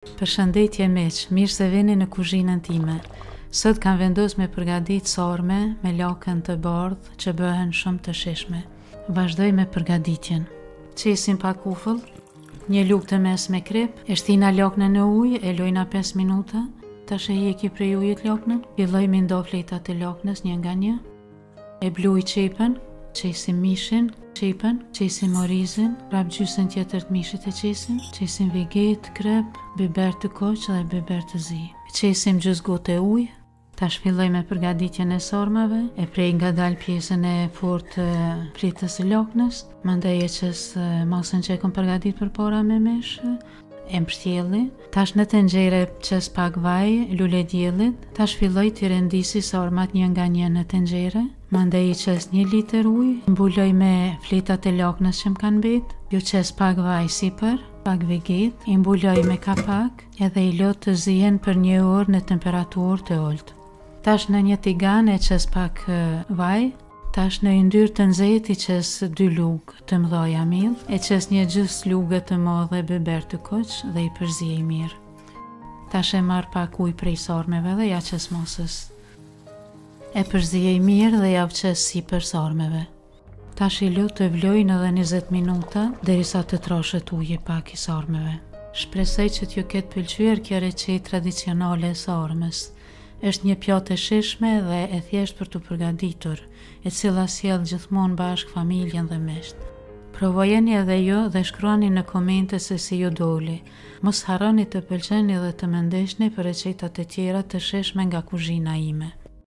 Përshëndetje miq, mirë se vini në kuzhinën time. Sot kam vendos me përgadit sarme me lakën të bardhë që bëhen shumë të shishme. Vazhdoj me përgaditjen. Qesim pak ufull, një lugë të mes me krip, e shtina lakën në ujë, e lojna 5 minuta, tash e hiqi prej ujit lakën, filloj me ndo fletat e lakës një nga një, e bluj qepën, qesim mishin, qesim orizin, prap gjysën tjetër të mishit e qesim veget, krep, biber të koq dhe biber të zi. Qesim gjys gotë e ujë, tash filloj me përgaditjen e sarmave, e prej nga dal pjesën e fortë të fletës së lakës, mandej e qes masën që e kom përgadit për para me mish, e mbështjelli, tash në tenxhere qes pak vaj, lule diellit, tash filloj t'i rendisi sarmat një nga një në tenxhere, mandej i qes 1 litër ujë, mbuloj me fletat e lakës që m'kan mbet, ju qes pak vaj sipër, pak veget, i mbuloj me kapak edhe i lot të zihen për 1 orë në temperaturë të ulët. Tash në një tigan e qes pak vaj, tash në yndyrë të nxehtë i qes 2 lugë të mdhaja miell, e qes një gjys lugë të madhe biber të koq dhe i përzij mirë. Tash e marr pak ujë prej sarmeve dhe ja qes masës. E përzij mirë dhe ja qes sipër sarmeve. Tash i lot të vlojnë edhe 20 minuta derisa të trashet uji pak i sarmeve. Shpresoj që t'ju ketë pëlqyer kjo recetë tradicionale e sarmës. Është një pjatë e shishme dhe e thjesht për të përgatitur, e cila sjell gjithmonë bashkë familjen dhe miqt. Provojeni edhe ju dhe shkruani në komente se si ju doli. Mos harroni të pëlqeni dhe të më ndihni për recetat e tjera të shishme nga kuzhina ime.